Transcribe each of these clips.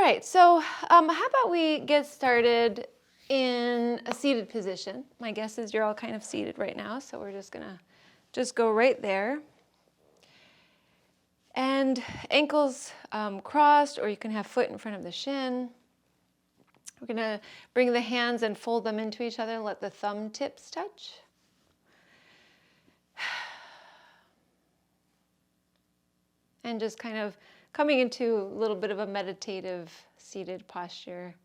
right, so how about we get started in a seated position? My guess is you're all kind of seated right now, so we're just gonna go right there. And ankles crossed, or you can have foot in front of the shin. We're gonna bring the hands and fold them into each other and let the thumb tips touch. And just kind of coming into a little bit of a meditative seated posture.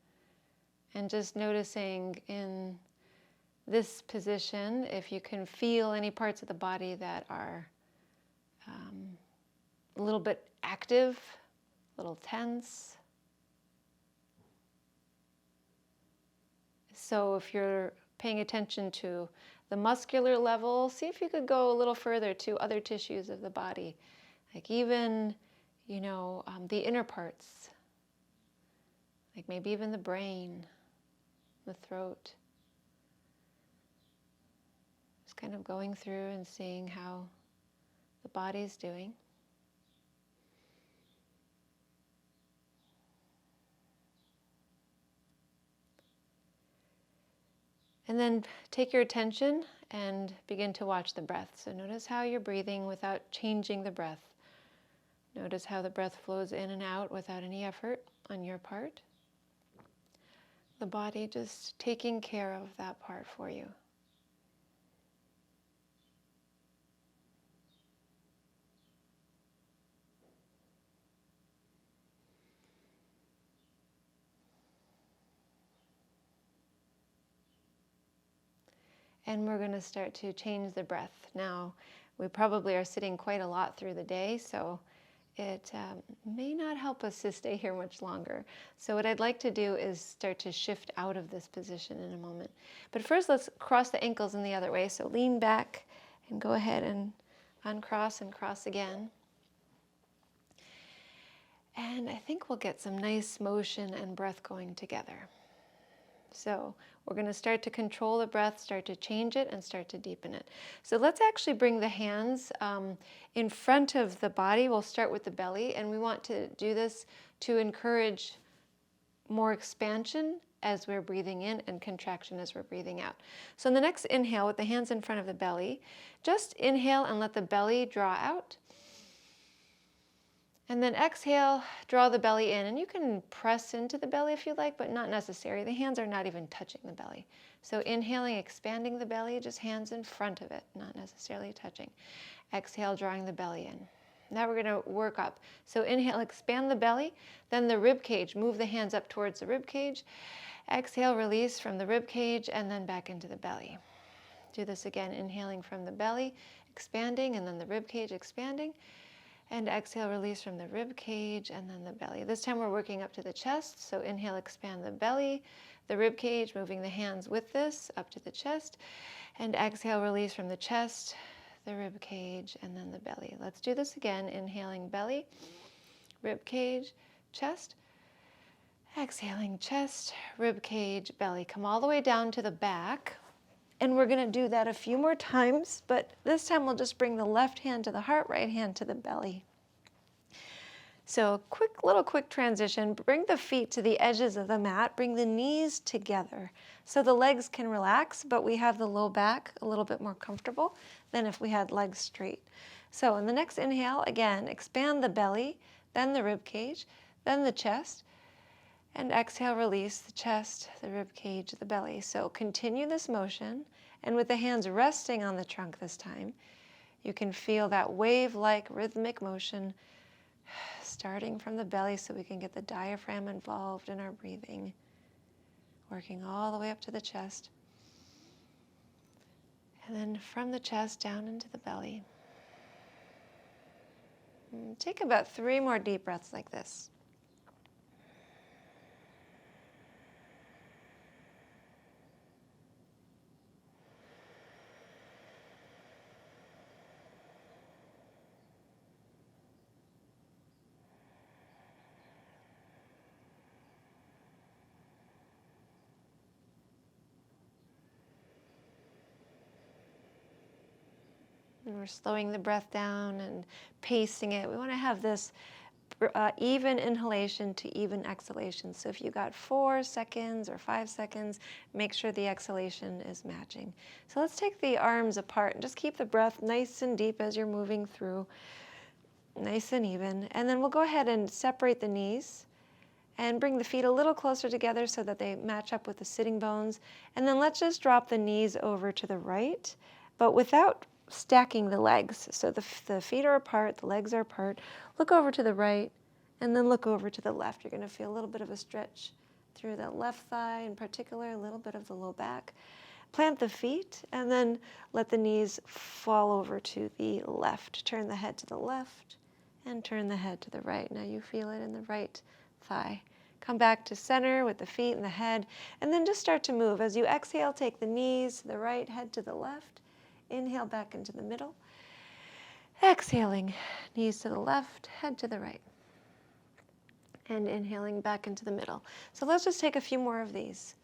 And just noticing in this position if you can feel any parts of the body that are a little bit active, a little tense. So if you're paying attention to the muscular level, see if you could go a little further to other tissues of the body, like even, the inner parts, like maybe even the brain, the throat. Just kind of going through and seeing how the body's doing. And then take your attention and begin to watch the breath. So notice how you're breathing without changing the breath. Notice how the breath flows in and out without any effort on your part. The body just taking care of that part for you. And we're going to start to change the breath. Now, we probably are sitting quite a lot through the day, so it may not help us to stay here much longer. So what I'd like to do is start to shift out of this position in a moment. But first, let's cross the ankles in the other way. So lean back and go ahead and uncross and cross again. And I think we'll get some nice motion and breath going together. So we're going to start to control the breath, start to change it, and start to deepen it. So let's actually bring the hands in front of the body. We'll start with the belly, and we want to do this to encourage more expansion as we're breathing in and contraction as we're breathing out. So in the next inhale, with the hands in front of the belly, just inhale and let the belly draw out. And then exhale, draw the belly in. And you can press into the belly if you like, but not necessary. The hands are not even touching the belly. So inhaling, expanding the belly, just hands in front of it, not necessarily touching. Exhale, drawing the belly in. Now we're going to work up. So inhale, expand the belly, then the rib cage. Move the hands up towards the rib cage. Exhale, release from the rib cage, and then back into the belly. Do this again, inhaling from the belly, expanding, and then the rib cage expanding. And exhale, release from the rib cage and then the belly. This time we're working up to the chest. So inhale, expand the belly, the rib cage, moving the hands with this up to the chest. And exhale, release from the chest, the rib cage, and then the belly. Let's do this again. Inhaling belly, rib cage, chest. Exhaling chest, rib cage, belly. Come all the way down to the back. And we're going to do that a few more times, but this time we'll just bring the left hand to the heart, right hand to the belly. So quick transition. Bring the feet to the edges of the mat. Bring the knees together so the legs can relax, but we have the low back a little bit more comfortable than if we had legs straight. So in the next inhale, again, expand the belly, then the rib cage, then the chest. And exhale, release the chest, the rib cage, the belly. So continue this motion, and with the hands resting on the trunk this time, you can feel that wave-like rhythmic motion starting from the belly so we can get the diaphragm involved in our breathing, working all the way up to the chest. And then from the chest down into the belly. And take about 3 more deep breaths like this. And we're slowing the breath down and pacing it. We want to have this even inhalation to even exhalation. So if you got 4 seconds or 5 seconds, make sure the exhalation is matching. So let's take the arms apart and just keep the breath nice and deep as you're moving through, nice and even. And then we'll go ahead and separate the knees and bring the feet a little closer together so that they match up with the sitting bones. And then let's just drop the knees over to the right, but without stacking the legs. So the feet are apart, the legs are apart. Look over to the right, and then look over to the left. You're going to feel a little bit of a stretch through that left thigh, in particular, a little bit of the low back. Plant the feet, and then let the knees fall over to the left. Turn the head to the left, and turn the head to the right. Now you feel it in the right thigh. Come back to center with the feet and the head, and then just start to move. As you exhale, take the knees to the right, head to the left. Inhale back into the middle. Exhaling, knees to the left, head to the right. And inhaling back into the middle. So let's just take a few more of these.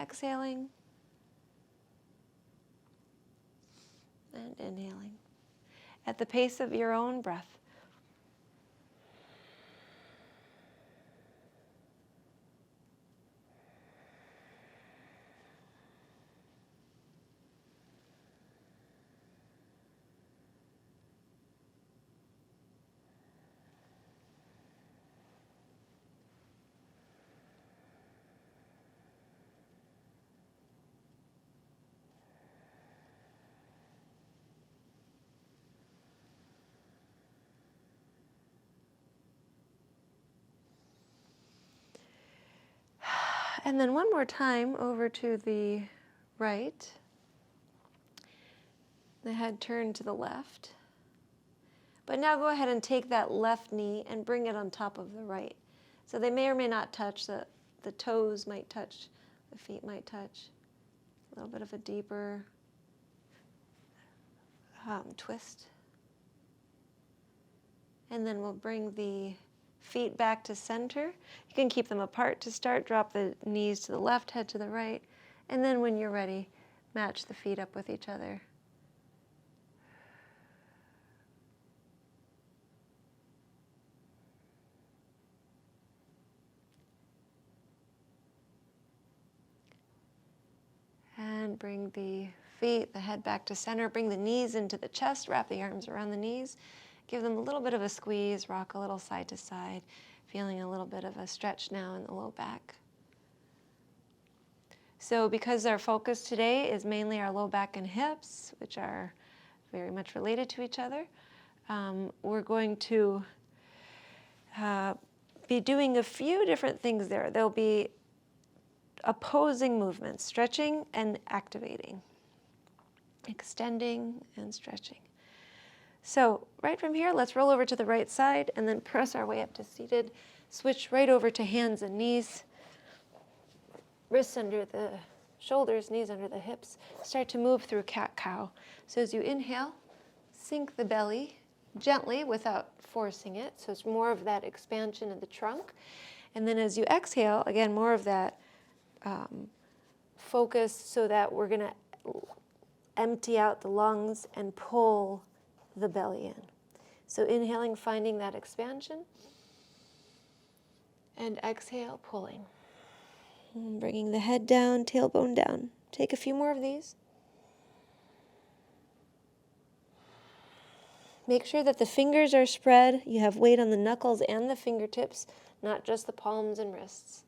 Exhaling. And inhaling. At the pace of your own breath. And then one more time over to the right. The head turned to the left. But now go ahead and take that left knee and bring it on top of the right. So they may or may not touch. The toes might touch. The feet might touch. A little bit of a deeper twist. And then we'll bring the feet back to center. You can keep them apart to start. Drop the knees to the left, head to the right. And then when you're ready, match the feet up with each other. And bring the feet, the head back to center. Bring the knees into the chest. Wrap the arms around the knees. Give them a little bit of a squeeze. Rock a little side to side. Feeling a little bit of a stretch now in the low back. So because our focus today is mainly our low back and hips, which are very much related to each other, we're going to be doing a few different things there. There'll be opposing movements, stretching and activating, extending and stretching. So right from here, let's roll over to the right side and then press our way up to seated. Switch right over to hands and knees, wrists under the shoulders, knees under the hips. Start to move through cat-cow. So as you inhale, sink the belly gently without forcing it. So it's more of that expansion of the trunk. And then as you exhale, again, more of that focus so that we're going to empty out the lungs and pull the belly in. So inhaling, finding that expansion. And exhale, pulling. And bringing the head down, tailbone down. Take a few more of these. Make sure that the fingers are spread. You have weight on the knuckles and the fingertips, not just the palms and wrists.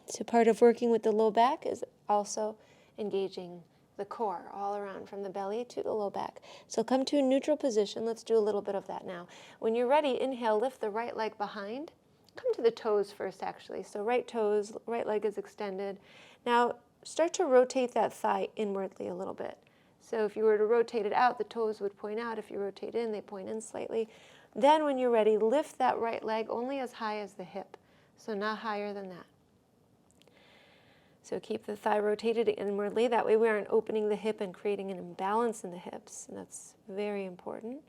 So part of working with the low back is also engaging the core all around from the belly to the low back. So come to a neutral position. Let's do a little bit of that now. When you're ready, inhale, lift the right leg behind. Come to the toes first, actually. So right toes, right leg is extended. Now start to rotate that thigh inwardly a little bit. So if you were to rotate it out, the toes would point out. If you rotate in, they point in slightly. Then when you're ready, lift that right leg only as high as the hip. So not higher than that. So keep the thigh rotated inwardly. That way we aren't opening the hip and creating an imbalance in the hips. And that's very important.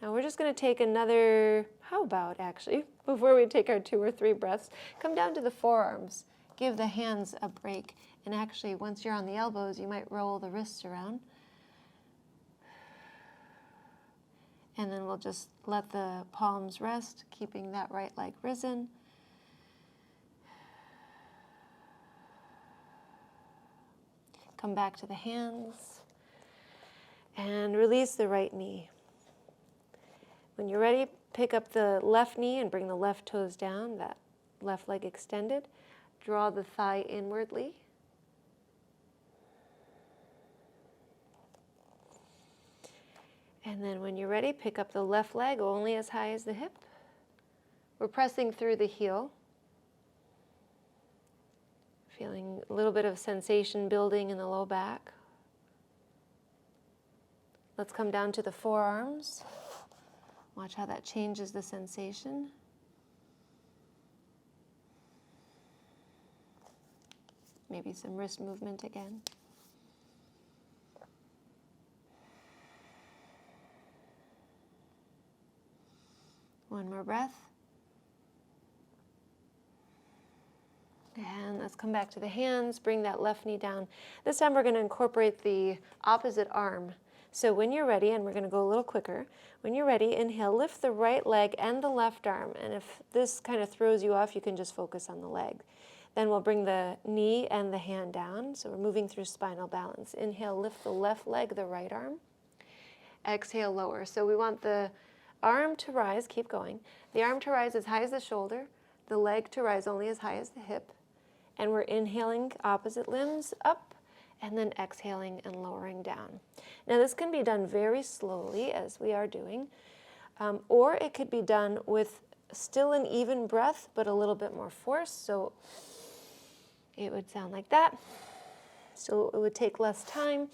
Now we're just going to take another, how about actually, before we take our 2 or 3 breaths, come down to the forearms. give the hands a break. And actually, once you're on the elbows, you might roll the wrists around. And then we'll just let the palms rest, keeping that right leg risen. Come back to the hands and release the right knee. When you're ready, pick up the left knee and bring the left toes down, that left leg extended. Draw the thigh inwardly. And then when you're ready, pick up the left leg only as high as the hip. We're pressing through the heel. Feeling a little bit of sensation building in the low back. Let's come down to the forearms. Watch how that changes the sensation. Maybe some wrist movement again. One more breath. And let's come back to the hands, bring that left knee down. This time we're going to incorporate the opposite arm. So when you're ready, and we're going to go a little quicker, when you're ready, inhale, lift the right leg and the left arm. And if this kind of throws you off, you can just focus on the leg. Then we'll bring the knee and the hand down. So we're moving through spinal balance. Inhale, lift the left leg, the right arm. Exhale, lower. So we want the arm to rise, keep going. The arm to rise as high as the shoulder, the leg to rise only as high as the hip. And we're inhaling opposite limbs up and then exhaling and lowering down. Now this can be done very slowly as we are doing, or it could be done with still an even breath but a little bit more force. So it would sound like that. So it would take less time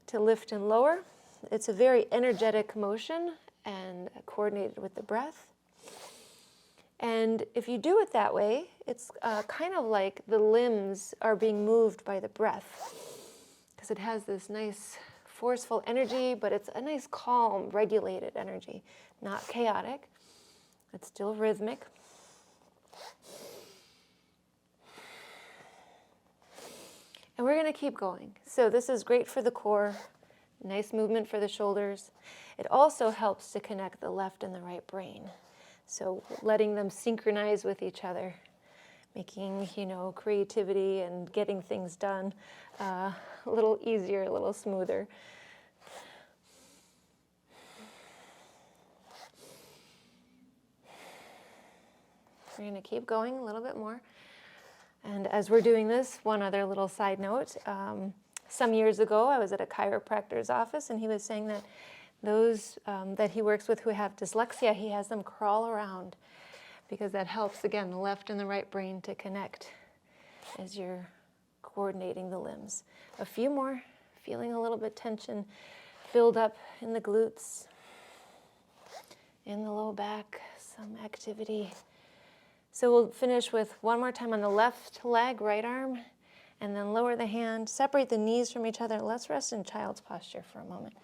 to lift and lower. It's a very energetic motion and coordinated with the breath. And if you do it that way, it's kind of like the limbs are being moved by the breath, because it has this nice forceful energy, but it's a nice calm, regulated energy, not chaotic. It's still rhythmic. And we're going to keep going. So this is great for the core, nice movement for the shoulders. It also helps to connect the left and the right brain. So letting them synchronize with each other, making, creativity and getting things done a little easier, a little smoother. We're going to keep going a little bit more. And as we're doing this, one other little side note. Some years ago, I was at a chiropractor's office, and he was saying that those that he works with who have dyslexia, he has them crawl around, because that helps, again, the left and the right brain to connect as you're coordinating the limbs. A few more, feeling a little bit tension build up in the glutes, in the low back, some activity. So we'll finish with one more time on the left leg, right arm, and then lower the hand, separate the knees from each other. Let's rest in child's posture for a moment.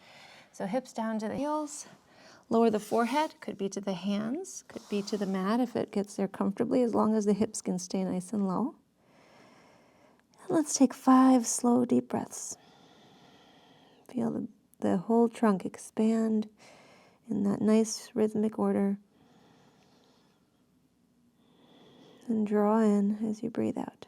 So hips down to the heels, lower the forehead, could be to the hands, could be to the mat if it gets there comfortably, as long as the hips can stay nice and low. And let's take 5 slow, deep breaths. Feel the whole trunk expand in that nice rhythmic order. And draw in as you breathe out.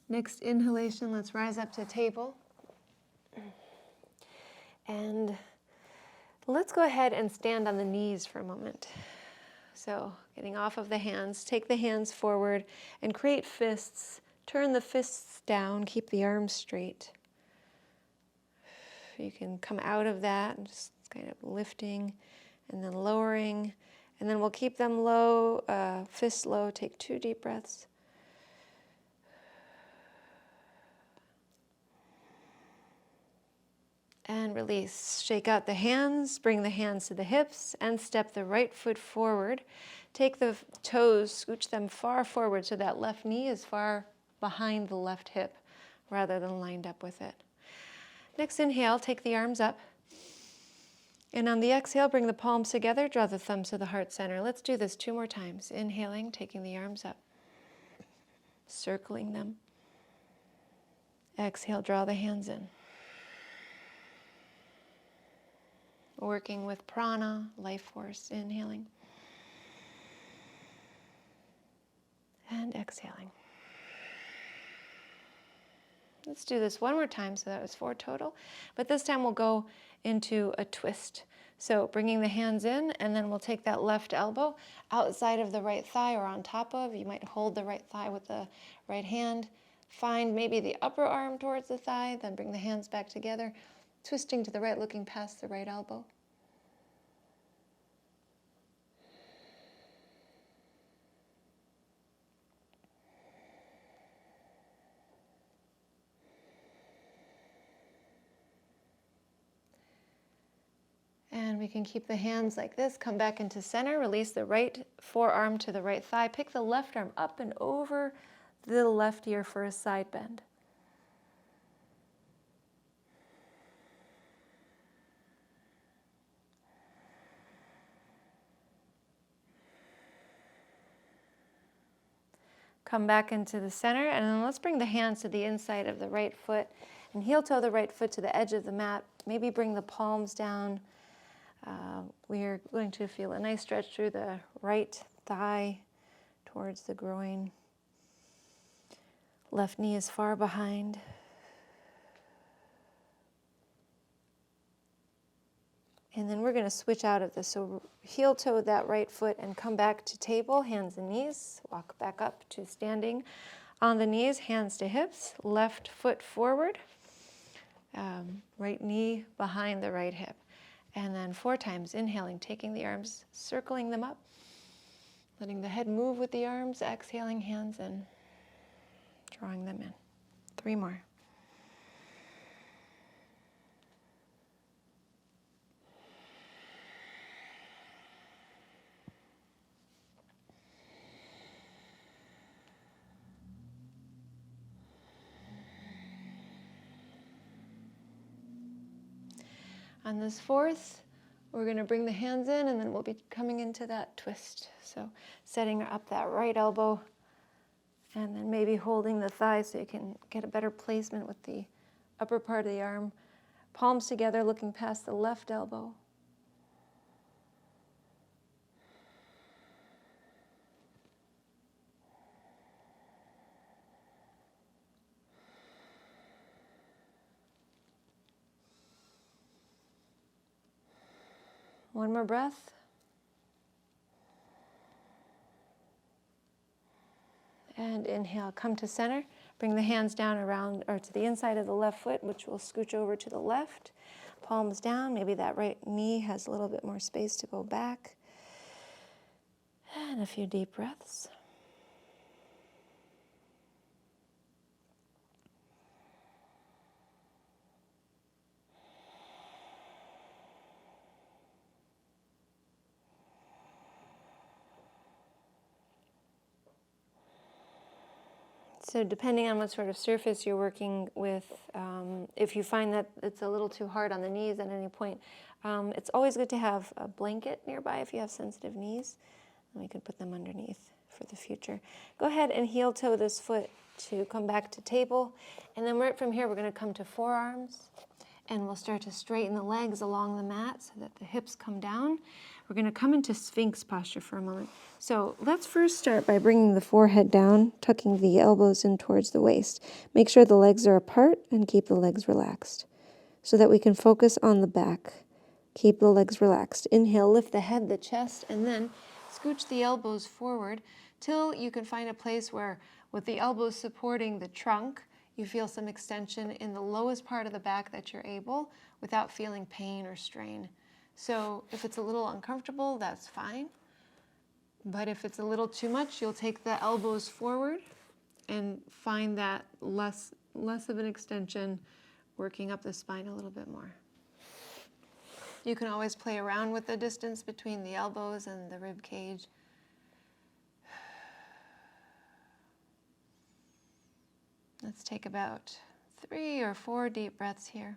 Next inhalation, let's rise up to table. And let's go ahead and stand on the knees for a moment. So getting off of the hands, take the hands forward and create fists. Turn the fists down, keep the arms straight. You can come out of that and just kind of lifting and then lowering. And then we'll keep them low, fists low. Take 2 deep breaths. And release. Shake out the hands, bring the hands to the hips, and step the right foot forward. Take the toes, scooch them far forward so that left knee is far behind the left hip rather than lined up with it. Next inhale, take the arms up. And on the exhale, bring the palms together, draw the thumbs to the heart center. Let's do this 2 more times. Inhaling, taking the arms up, circling them. Exhale, draw the hands in. Working with prana, life force, inhaling. And exhaling. Let's do this 1 more time, so that was 4 total. But this time we'll go into a twist. So bringing the hands in, and then we'll take that left elbow outside of the right thigh or on top of. You might hold the right thigh with the right hand. Find maybe the upper arm towards the thigh, then bring the hands back together, twisting to the right, looking past the right elbow. And we can keep the hands like this, come back into center, release the right forearm to the right thigh, pick the left arm up and over the left ear for a side bend. Come back into the center, and then let's bring the hands to the inside of the right foot and heel toe the right foot to the edge of the mat. Maybe bring the palms down. We're going to feel a nice stretch through the right thigh towards the groin. Left knee is far behind. And then we're going to switch out of this. So heel toe that right foot and come back to table, hands and knees. Walk back up to standing on the knees, hands to hips, left foot forward, right knee behind the right hip. And then 4 times, inhaling, taking the arms, circling them up, letting the head move with the arms, exhaling, hands in, drawing them in. 3 more. On this 4th, we're going to bring the hands in, and then we'll be coming into that twist. So setting up that right elbow, and then maybe holding the thigh so you can get a better placement with the upper part of the arm. Palms together, looking past the left elbow. One more breath. And inhale, come to center. Bring the hands down around or to the inside of the left foot, which will scooch over to the left. Palms down. Maybe that right knee has a little bit more space to go back. And a few deep breaths. So depending on what sort of surface you're working with, if you find that it's a little too hard on the knees at any point, it's always good to have a blanket nearby if you have sensitive knees. And we could put them underneath for the future. Go ahead and heel toe this foot to come back to table. And then right from here, we're going to come to forearms. And we'll start to straighten the legs along the mat so that the hips come down. We're going to come into Sphinx posture for a moment. So let's first start by bringing the forehead down, tucking the elbows in towards the waist. Make sure the legs are apart and keep the legs relaxed so that we can focus on the back. Keep the legs relaxed. Inhale, lift the head, the chest, and then scooch the elbows forward till you can find a place where, with the elbows supporting the trunk, you feel some extension in the lowest part of the back that you're able without feeling pain or strain. So if it's a little uncomfortable, that's fine. But if it's a little too much, you'll take the elbows forward and find that less of an extension, working up the spine a little bit more. You can always play around with the distance between the elbows and the rib cage. Let's take about 3 or 4 deep breaths here.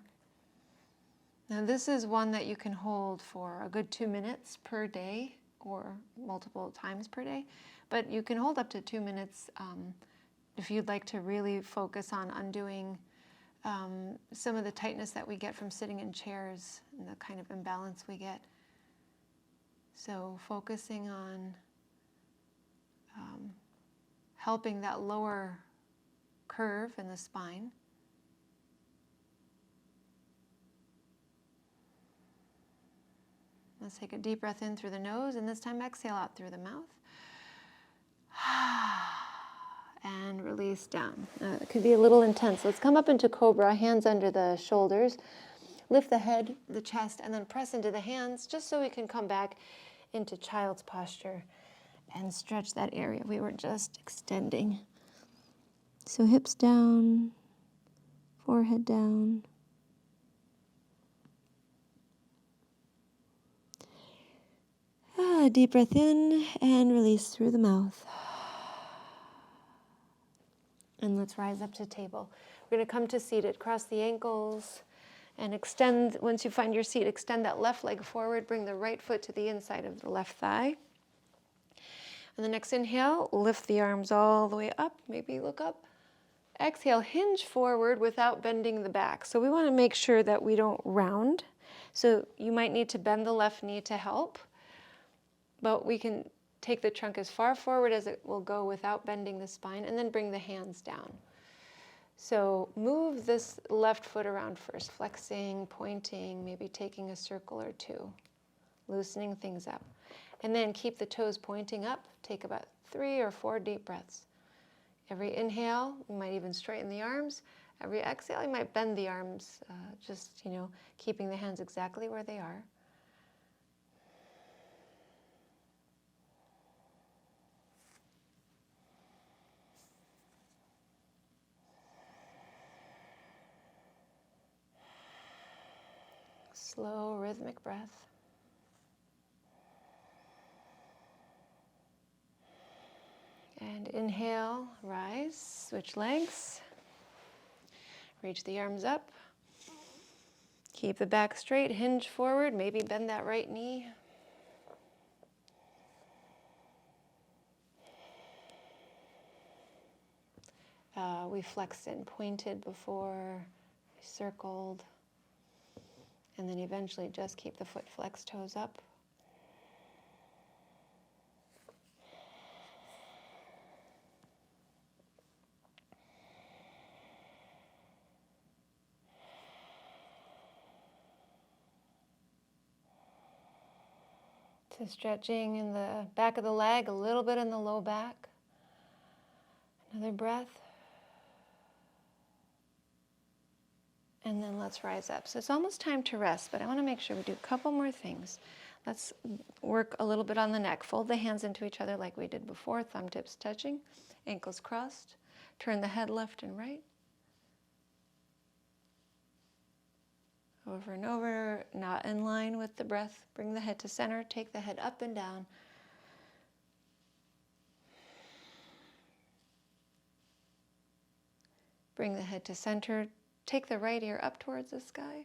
Now this is one that you can hold for a good 2 minutes per day or multiple times per day, but you can hold up to 2 minutes if you'd like to really focus on undoing some of the tightness that we get from sitting in chairs and the kind of imbalance we get. So focusing on helping that lower curve in the spine. Let's take a deep breath in through the nose, and this time exhale out through the mouth. And release down. It could be a little intense. Let's come up into cobra, hands under the shoulders. Lift the head, the chest, and then press into the hands just so we can come back into child's posture and stretch that area we were just extending. So hips down, forehead down. Deep breath in and release through the mouth. And let's rise up to table. We're going to come to seated. Cross the ankles and extend. Once you find your seat, extend that left leg forward. Bring the right foot to the inside of the left thigh. And the next inhale, lift the arms all the way up. Maybe look up. Exhale, hinge forward without bending the back. So we want to make sure that we don't round. So you might need to bend the left knee to help. But we can take the trunk as far forward as it will go without bending the spine, and then bring the hands down. So move this left foot around first, flexing, pointing, maybe taking a circle or two, loosening things up. And then keep the toes pointing up. Take about 3 or 4 deep breaths. Every inhale, you might even straighten the arms. Every exhale, you might bend the arms, keeping the hands exactly where they are. Slow, rhythmic breath. And inhale, rise, switch legs. Reach the arms up. Keep the back straight, hinge forward, maybe bend that right knee. We flexed and pointed before, we circled. And then eventually just keep the foot flexed, toes up. So stretching in the back of the leg, a little bit in the low back. Another breath. And then let's rise up. So it's almost time to rest, but I want to make sure we do a couple more things. Let's work a little bit on the neck. Fold the hands into each other like we did before, thumb tips touching, ankles crossed. Turn the head left and right. Over and over, not in line with the breath. Bring the head to center, take the head up and down. Bring the head to center. Take the right ear up towards the sky.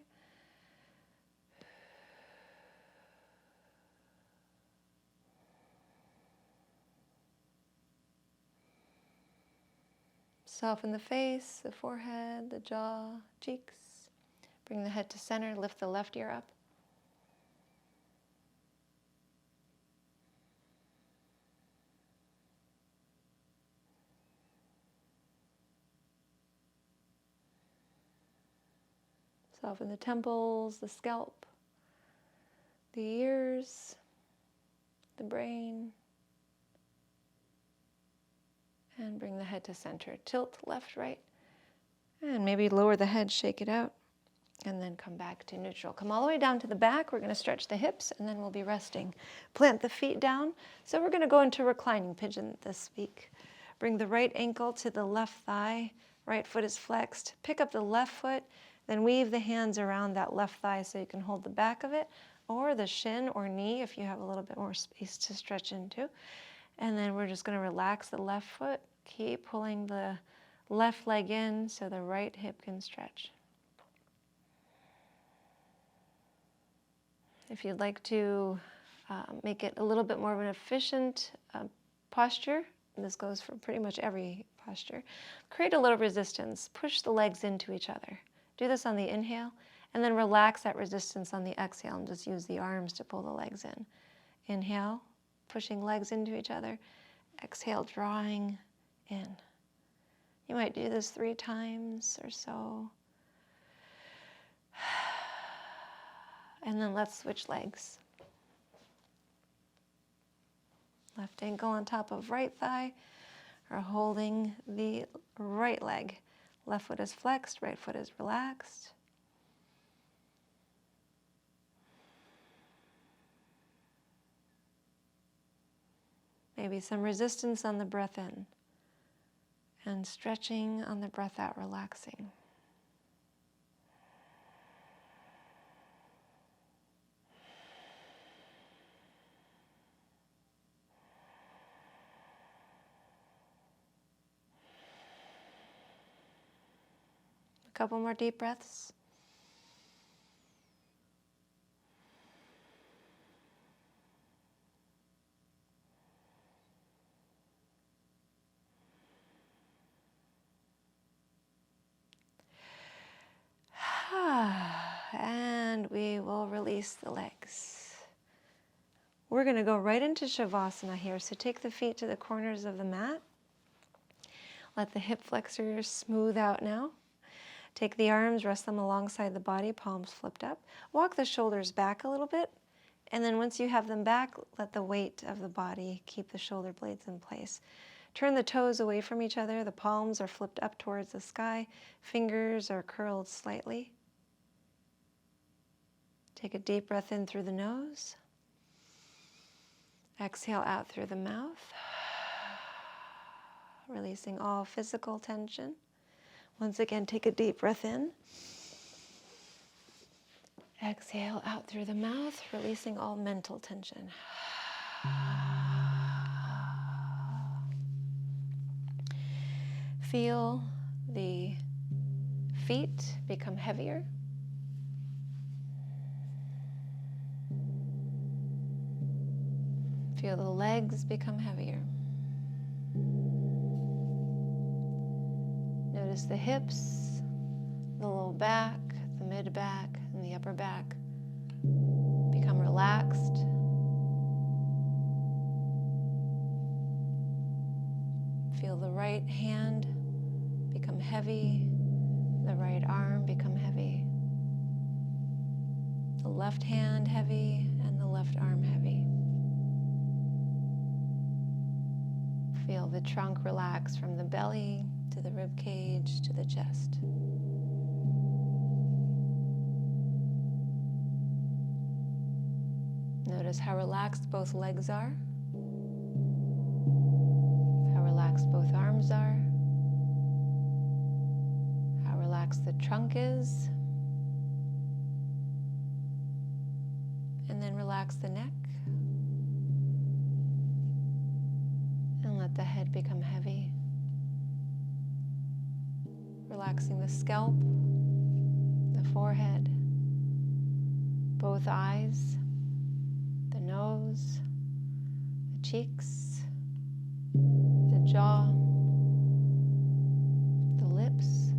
Soften the face, the forehead, the jaw, cheeks. Bring the head to center, lift the left ear up. Soften the temples, the scalp, the ears, the brain. And bring the head to center. Tilt left, right. And maybe lower the head, shake it out. And then come back to neutral. Come all the way down to the back. We're going to stretch the hips, and then we'll be resting. Plant the feet down. So we're going to go into reclining pigeon this week. Bring the right ankle to the left thigh. Right foot is flexed. Pick up the left foot. Then weave the hands around that left thigh so you can hold the back of it. or the shin or knee if you have a little bit more space to stretch into. And then we're just going to relax the left foot. Keep pulling the left leg in so the right hip can stretch. If you'd like to make it a little bit more of an efficient posture, and this goes for pretty much every posture, create a little resistance. Push the legs into each other. Do this on the inhale, and then relax that resistance on the exhale, and just use the arms to pull the legs in. Inhale, pushing legs into each other. Exhale, drawing in. You might do this 3 times or so. And then let's switch legs. Left ankle on top of right thigh, or holding the right leg. Left foot is flexed, right foot is relaxed. Maybe some resistance on the breath in, and stretching on the breath out, relaxing. A couple more deep breaths. And we will release the legs. We're going to go right into Shavasana here. So take the feet to the corners of the mat. Let the hip flexors smooth out now. Take the arms, rest them alongside the body, palms flipped up. Walk the shoulders back a little bit. And then once you have them back, let the weight of the body keep the shoulder blades in place. Turn the toes away from each other. The palms are flipped up towards the sky. Fingers are curled slightly. Take a deep breath in through the nose. Exhale out through the mouth. Releasing all physical tension. Once again, take a deep breath in. Exhale out through the mouth, releasing all mental tension. Feel the feet become heavier. Feel the legs become heavier. Notice the hips, the low back, the mid back, and the upper back become relaxed. Feel the right hand become heavy, the right arm become heavy, the left hand heavy, and the left arm heavy. Feel the trunk relax from the belly to the rib cage to the chest. Notice how relaxed both legs are, how relaxed both arms are, how relaxed the trunk is, and then relax the neck. And let the head become heavy. Relaxing the scalp, the forehead, both eyes, the nose, the cheeks, the jaw, the lips.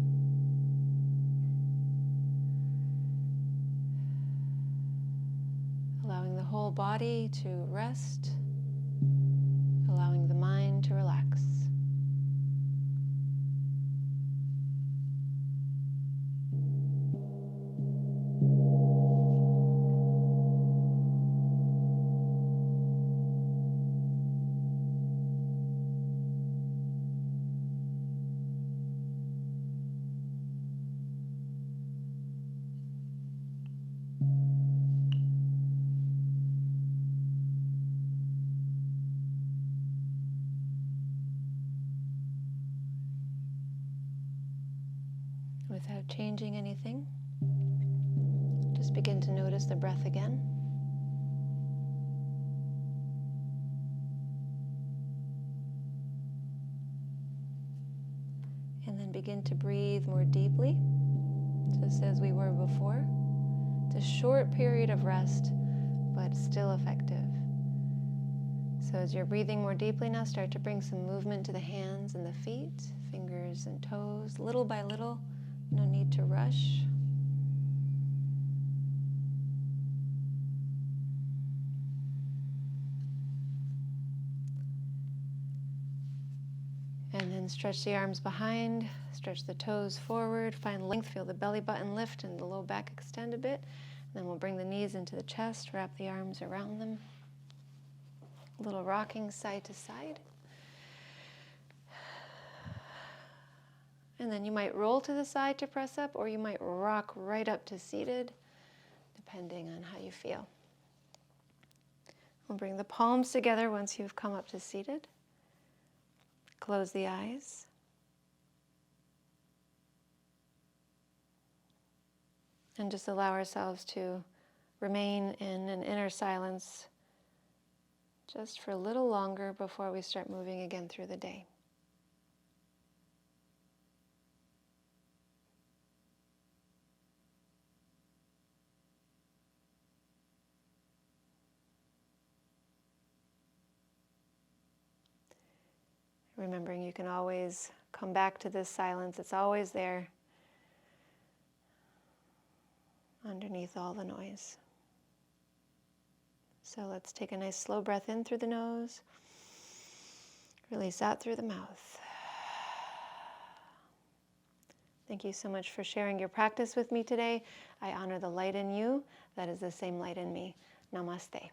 Allowing the whole body to rest. Allowing the mind to relax. Without changing anything, just begin to notice the breath again. And then begin to breathe more deeply, just as we were before. It's a short period of rest, but still effective. So as you're breathing more deeply now, start to bring some movement to the hands and the feet, fingers and toes, little by little. No need to rush. And then stretch the arms behind, stretch the toes forward, find length, feel the belly button lift and the low back extend a bit. And then we'll bring the knees into the chest, wrap the arms around them. A little rocking side to side. And then you might roll to the side to press up, or you might rock right up to seated, depending on how you feel. We'll bring the palms together once you've come up to seated. Close the eyes. And just allow ourselves to remain in an inner silence just for a little longer before we start moving again through the day. Remembering you can always come back to this silence. It's always there underneath all the noise. So let's take a nice slow breath in through the nose. Release out through the mouth. Thank you so much for sharing your practice with me today. I honor the light in you. That is the same light in me. Namaste.